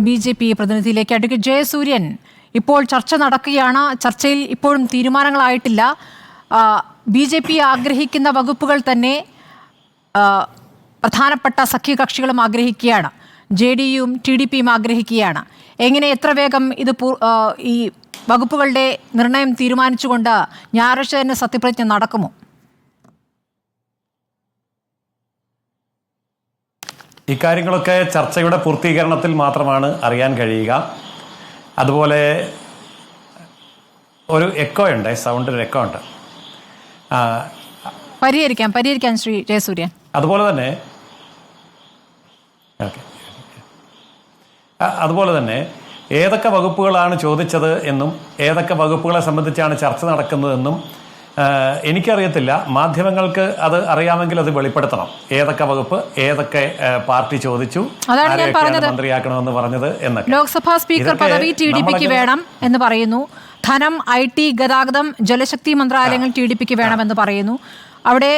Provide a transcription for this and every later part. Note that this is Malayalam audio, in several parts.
BJP പ്രതിനിധിയിലേക്ക്. അഡ്വക്കേറ്റ് ജയസൂര്യൻ, ഇപ്പോൾ ചർച്ച നടക്കുകയാണ്. ചർച്ചയിൽ ഇപ്പോഴും തീരുമാനങ്ങളായിട്ടില്ല. BJP ആഗ്രഹിക്കുന്ന വകുപ്പുകൾ തന്നെ പ്രധാനപ്പെട്ട സഖ്യകക്ഷികളും ആഗ്രഹിക്കുകയാണ്. JDUവും TDPയും ആഗ്രഹിക്കുകയാണ്. എങ്ങനെ എത്ര വേഗം ഇത് ഈ വകുപ്പുകളുടെ നിർണയം തീരുമാനിച്ചുകൊണ്ട് ഞായറാഴ്ച തന്നെ സത്യപ്രതിജ്ഞ നടക്കുമോ? ഇക്കാര്യങ്ങളൊക്കെ ചർച്ചയുടെ പൂർത്തീകരണത്തിൽ മാത്രമാണ് അറിയാൻ കഴിയുക. അതുപോലെ ഒരു എക്കോ ഉണ്ട്, സൗണ്ടിൽ എക്കോ ഉണ്ട്. പരിഹരിക്കാം ശ്രീ ജയസൂര്യൻ. അതുപോലെ തന്നെ ഏതൊക്കെ വകുപ്പുകളാണ് ചോദിച്ചത് എന്നും ഏതൊക്കെ വകുപ്പുകളെ സംബന്ധിച്ചാണ് ചർച്ച നടക്കുന്നതെന്നും എനിക്കറിയത്തില്ല. മാധ്യമങ്ങൾക്ക് അത് അറിയാമെങ്കിൽ അത് വെളിപ്പെടുത്തണം. ഏതൊക്കെ വകുപ്പ്, ഏതൊക്കെ പാർട്ടി ചോദിച്ചു, മന്ത്രിയാക്കണമെന്ന് പറഞ്ഞത് എന്നൊക്കെ. ലോക്സഭാ സ്പീക്കർ പദവി TDPക്ക് വേണം എന്ന് പറയുന്നു. ധനം, IT, ഗതാഗതം, ജലശക്തി മന്ത്രാലയങ്ങൾ TDPക്ക് വേണമെന്ന് പറയുന്നു. അവിടെ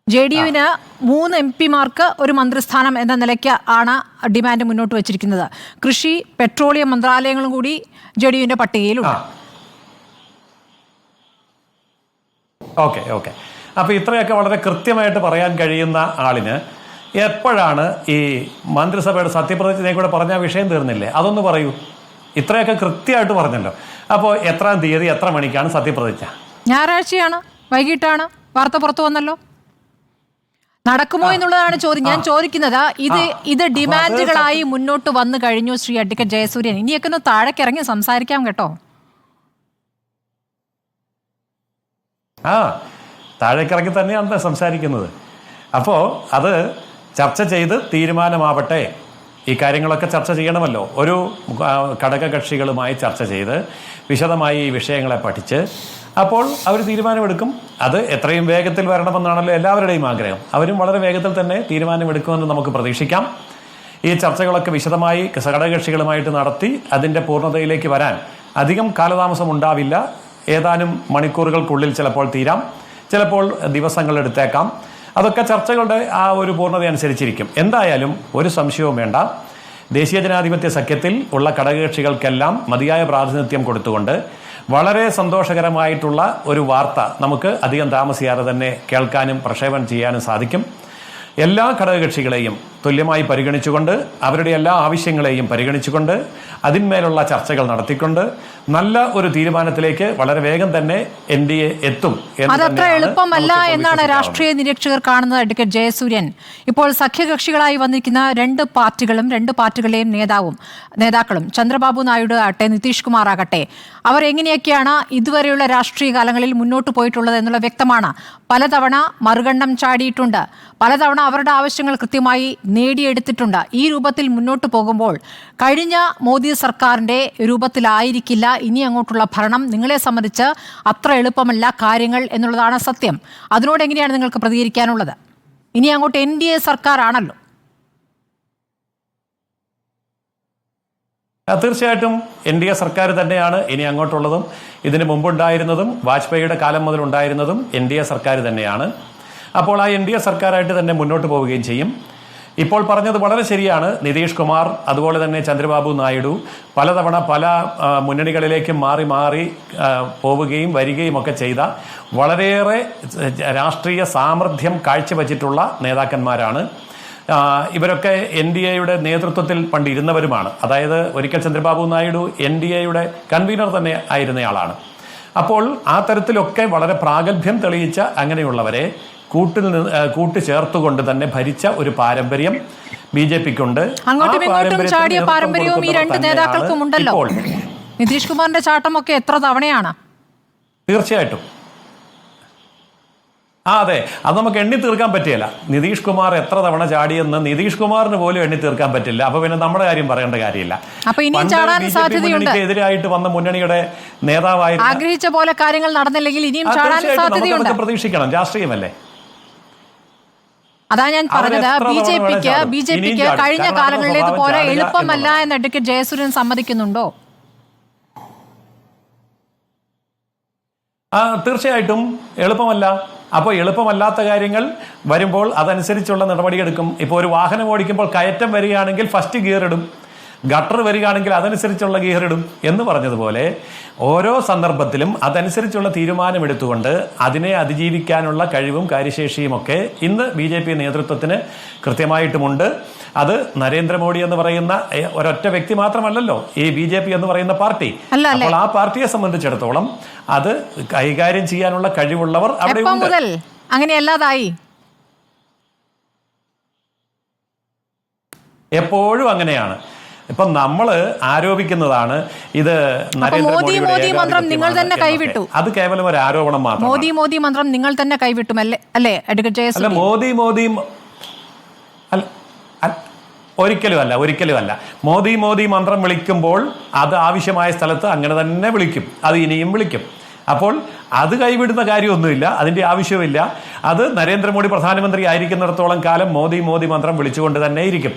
JDUവിന് 3 MP-മാർക്ക് ഒരു മന്ത്രിസ്ഥാനം എന്ന നിലയ്ക്ക് ആണ് ഡിമാൻഡ് മുന്നോട്ട് വച്ചിരിക്കുന്നത്. കൃഷി, പെട്രോളിയം മന്ത്രാലയങ്ങളും കൂടി JDUവിന്റെ പട്ടികയിലുണ്ട്. ഓക്കെ. അപ്പൊ ഇത്രയൊക്കെ വളരെ കൃത്യമായിട്ട് പറയാൻ കഴിയുന്ന ആളിന് എപ്പോഴാണ് ഈ മന്ത്രിസഭയുടെ സത്യപ്രതിജ്ഞയെ കൂടെ പറഞ്ഞ വിഷയം തീർന്നില്ലേ? അതൊന്ന് പറയൂ. ഇത്രയൊക്കെ കൃത്യമായിട്ട് പറഞ്ഞല്ലോ. അപ്പോൾ എത്രാം തീയതി എത്ര മണിക്കാണ് സത്യപ്രതിജ്ഞ? ഞായറാഴ്ചയാണ്, വൈകിട്ടാണ്. വാർത്ത പുറത്തു വന്നല്ലോ. നടക്കുമോ എന്നുള്ളതാണ് ചോദ്യം. ഞാൻ ചോദിക്കുന്നത് ഇത് ഡിമാൻഡുകളായി മുന്നോട്ട് വന്നു കഴിഞ്ഞു. ശ്രീ അഡ്വക്കേറ്റ് ജയസൂര്യൻ, ഇനിയൊക്കെ ഒന്ന് താഴേക്കിറങ്ങി സംസാരിക്കാം കേട്ടോ. താഴേക്കിറങ്ങി തന്നെയാണ് സംസാരിക്കുന്നത്. അപ്പോൾ അത് ചർച്ച ചെയ്ത് തീരുമാനമാവട്ടെ. ഈ കാര്യങ്ങളൊക്കെ ചർച്ച ചെയ്യണമല്ലോ. ഒരു ഘടകകക്ഷികളുമായി ചർച്ച ചെയ്ത് വിശദമായി ഈ വിഷയങ്ങളെ പഠിച്ച് അപ്പോൾ അവർ തീരുമാനമെടുക്കും. അത് എത്രയും വേഗത്തിൽ വരണമെന്നാണല്ലോ എല്ലാവരുടെയും ആഗ്രഹം. അവരും വളരെ വേഗത്തിൽ തന്നെ തീരുമാനമെടുക്കുമെന്ന് നമുക്ക് പ്രതീക്ഷിക്കാം. ഈ ചർച്ചകളൊക്കെ വിശദമായി ഘടകകക്ഷികളുമായിട്ട് നടത്തി അതിൻ്റെ പൂർണ്ണതയിലേക്ക് വരാൻ അധികം കാലതാമസം ഉണ്ടാവില്ല. ഏതാനും മണിക്കൂറുകൾക്കുള്ളിൽ ചിലപ്പോൾ തീരാം, ചിലപ്പോൾ ദിവസങ്ങൾ എടുത്തേക്കാം. അതൊക്കെ ചർച്ചകളുടെ ആ ഒരു പൂർണ്ണത അനുസരിച്ചിരിക്കും. എന്തായാലും ഒരു സംശയവും വേണ്ട, ദേശീയ ജനാധിപത്യ സഖ്യത്തിൽ ഉള്ള ഘടകകക്ഷികൾക്കെല്ലാം മതിയായ പ്രാതിനിധ്യം കൊടുത്തുകൊണ്ട് വളരെ സന്തോഷകരമായിട്ടുള്ള ഒരു വാർത്ത നമുക്ക് അധികം താമസിയാതെ തന്നെ കേൾക്കാനും പ്രക്ഷേപണം ചെയ്യാനും സാധിക്കും. എല്ലാ ഘടകകക്ഷികളെയും തുല്യമായി പരിഗണിച്ചുകൊണ്ട് അവരുടെ എല്ലാ ആവശ്യങ്ങളെയും പരിഗണിച്ചുകൊണ്ട് അതിന്മേലുള്ള ചർച്ചകൾ നടത്തിക്കൊണ്ട് നല്ല ഒരു തീരുമാനത്തിലേക്ക് വളരെ വേഗം തന്നെ NDA എത്തും. അതത്ര എളുപ്പമല്ല എന്നാണ് രാഷ്ട്രീയ നിരീക്ഷകർ കാണുന്നത്. അഡ്വക്കേറ്റ് ജയസൂര്യൻ, ഇപ്പോൾ സഖ്യകക്ഷികളായി വന്നിരിക്കുന്ന രണ്ട് പാർട്ടികളെയും നേതാക്കളും ചന്ദ്രബാബു നായിഡു ആകട്ടെ, നിതീഷ് കുമാർ ആകട്ടെ, അവർ എങ്ങനെയൊക്കെയാണ് ഇതുവരെയുള്ള രാഷ്ട്രീയ കാലങ്ങളിൽ മുന്നോട്ട് പോയിട്ടുള്ളത് എന്നുള്ള വ്യക്തമാണ്. പലതവണ മറുകണ്ഠം ചാടിയിട്ടുണ്ട്, പലതവണ അവരുടെ ആവശ്യങ്ങൾ കൃത്യമായി നേടിയെടുത്തിട്ടുണ്ട്. ഈ രൂപത്തിൽ മുന്നോട്ട് പോകുമ്പോൾ കഴിഞ്ഞ മോദി സർക്കാരിൻ്റെ രൂപത്തിലായിരിക്കില്ല ഇനി അങ്ങോട്ടുള്ള ഭരണം. നിങ്ങളെ സംബന്ധിച്ച് അത്ര എളുപ്പമല്ല കാര്യങ്ങൾ എന്നുള്ളതാണ് സത്യം. അതിനോട് എങ്ങനെയാണ് നിങ്ങൾക്ക് പ്രതികരിക്കാനുള്ളത്? ഇനി അങ്ങോട്ട് NDA സർക്കാരാണല്ലോ. തീർച്ചയായിട്ടും NDA സർക്കാർ തന്നെയാണ് ഇനി അങ്ങോട്ടുള്ളതും. ഇതിന് മുമ്പുണ്ടായിരുന്നതും വാജ്പേയിയുടെ കാലം മുതൽ ഉണ്ടായിരുന്നതും NDA സർക്കാർ തന്നെയാണ്. അപ്പോൾ ആ NDA സർക്കാരായിട്ട് തന്നെ മുന്നോട്ട് പോവുകയും ചെയ്യും. ഇപ്പോൾ പറഞ്ഞത് വളരെ ശരിയാണ്. നിതീഷ് കുമാർ അതുപോലെ തന്നെ ചന്ദ്രബാബു നായിഡു പലതവണ പല മുന്നണികളിലേക്കും മാറി പോവുകയും വരികയും ഒക്കെ ചെയ്ത വളരെയേറെ രാഷ്ട്രീയ സാമർഥ്യം കാഴ്ചവെച്ചിട്ടുള്ള നേതാക്കന്മാരാണ്. ഇവരൊക്കെ NDAയുടെ നേതൃത്വത്തിൽ പണ്ട് ഇരുന്നവരുമാണ്. അതായത് ഒരിക്കൽ ചന്ദ്രബാബു നായിഡു NDAയുടെ കൺവീനർ തന്നെ ആയിരുന്നയാളാണ്. അപ്പോൾ ആ തരത്തിലൊക്കെ വളരെ പ്രാഗൽഭ്യം തെളിയിച്ച അങ്ങനെയുള്ളവരെ കൂട്ടുചേർത്തുകൊണ്ട് തന്നെ ഭരിച്ച ഒരു പാരമ്പര്യം BJPക്കുണ്ട്. അങ്ങോട്ടും ഇങ്ങോട്ടും ചാടിയ പാരമ്പര്യവും ഈ രണ്ട് നേതാക്കൾക്കും ഉണ്ടല്ലോ. നിതീഷ് കുമാറിന്റെ ചാട്ടമൊക്കെ എത്ര തവണയാണ്? തീർച്ചയായിട്ടും അതെ, അത് നമുക്ക് എണ്ണി തീർക്കാൻ പറ്റില്ല. നിതീഷ് കുമാർ എത്ര തവണ ചാടിയെന്ന് നിതീഷ് കുമാറിന് പോലും എണ്ണി തീർക്കാൻ പറ്റില്ല. അപ്പൊ പിന്നെ നമ്മുടെ കാര്യം പറയേണ്ട കാര്യമില്ല. എതിരായിട്ട് വന്ന മുന്നണിയുടെ നേതാവായി ആഗ്രഹിച്ച പോലെ കാര്യങ്ങൾ നടന്നില്ലെങ്കിൽ ഇനിയും ചാടാൻ സാധ്യതയുണ്ട്. പ്രതീക്ഷിക്കണം, രാഷ്ട്രീയമല്ലേ. അതാ ഞാൻ പറഞ്ഞത്, ബിജെപിക്ക് കഴിഞ്ഞ കാലങ്ങളിലേതുപോലെ എളുപ്പമല്ല എന്ന് അഡ്വക്കേറ്റ് ജയസൂര്യൻ സമ്മതിക്കുന്നുണ്ടോ? തീർച്ചയായിട്ടും എളുപ്പമല്ല. അപ്പോൾ എളുപ്പമല്ലാത്ത കാര്യങ്ങൾ വരുമ്പോൾ അതനുസരിച്ചുള്ള നടപടിയെടുക്കും. ഇപ്പോൾ ഒരു വാഹനം ഓടിക്കുമ്പോൾ കയറ്റം വരികയാണെങ്കിൽ ഫസ്റ്റ് ഗിയർ ഇടും, ഗട്ടർ വരികയാണെങ്കിൽ അതനുസരിച്ചുള്ള ഗിയർ ഇടും എന്ന് പറഞ്ഞതുപോലെ ഓരോ സന്ദർഭത്തിലും അതനുസരിച്ചുള്ള തീരുമാനമെടുത്തുകൊണ്ട് അതിനെ അതിജീവിക്കാനുള്ള കഴിവും കാര്യശേഷിയും ഒക്കെ ഇന്ന് BJP നേതൃത്വത്തിന് കൃത്യമായിട്ടുമുണ്ട്. അത് നരേന്ദ്രമോദി എന്ന് പറയുന്ന ഒരൊറ്റ വ്യക്തി മാത്രമല്ലല്ലോ ഈ BJP എന്ന് പറയുന്ന പാർട്ടി. അപ്പോൾ ആ പാർട്ടിയെ സംബന്ധിച്ചിടത്തോളം അത് കൈകാര്യം ചെയ്യാനുള്ള കഴിവുള്ളവർ അവിടെ ഉണ്ട്. അങ്ങനെയല്ലാതായി എപ്പോഴും അങ്ങനെയാണ്. ഇപ്പം നമ്മൾ ആരോപിക്കുന്നതാണ് ഇത് മോദി മന്ത്രം നിങ്ങൾ തന്നെ കൈവിട്ടു. അത് കേവലം ഒരു ആരോപണം മാത്രം. മോദി മന്ത്രം നിങ്ങൾ തന്നെ കൈവിട്ടു അല്ലേ അഡ്വക്കേറ്റ് ജയസൂര്യൻ? അല്ല, മോദി ഒരിക്കലും അല്ല. മോദി മന്ത്രം വിളിക്കുമ്പോൾ അത് ആവശ്യമായ സ്ഥലത്ത് അങ്ങനെ തന്നെ വിളിക്കും, അത് ഇനിയും വിളിക്കും. അപ്പോൾ അത് കൈവിടുന്ന കാര്യമൊന്നുമില്ല, അതിന്റെ ആവശ്യമില്ല. അത് നരേന്ദ്രമോദി പ്രധാനമന്ത്രി ആയിരിക്കുന്നിടത്തോളം കാലം മോദി മന്ത്രം വിളിച്ചുകൊണ്ട് തന്നെ ഇരിക്കും.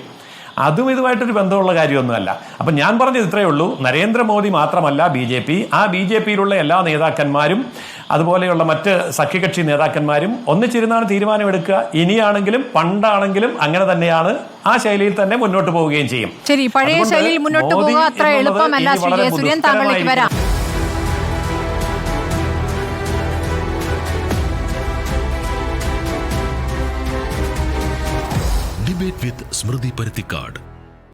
അതും ഇതുമായിട്ടൊരു ബന്ധമുള്ള കാര്യമൊന്നുമല്ല. അപ്പം ഞാൻ പറഞ്ഞത് ഇത്രയേ ഉള്ളൂ. നരേന്ദ്രമോദി മാത്രമല്ല BJP, ആ BJPയിലുള്ള എല്ലാ നേതാക്കന്മാരും അതുപോലെയുള്ള മറ്റ് സഖ്യകക്ഷി നേതാക്കന്മാരും ഒന്നിച്ചിരുന്നാണ് തീരുമാനമെടുക്കുക. ഇനിയാണെങ്കിലും പണ്ടാണെങ്കിലും അങ്ങനെ തന്നെയാണ്, ആ ശൈലിയിൽ തന്നെ മുന്നോട്ട് പോവുകയും ചെയ്യും. ശരി, പഴയ ശൈലിയിൽ മുന്നോട്ട് പോവുക അത്ര എളുപ്പമല്ല. ശ്രീ ജയസൂര്യൻ, താങ്കളിലേക്ക് വരാം. ഡിബേറ്റ് വിത്ത് സ്മൃതി പരുത്തിക്കാട്.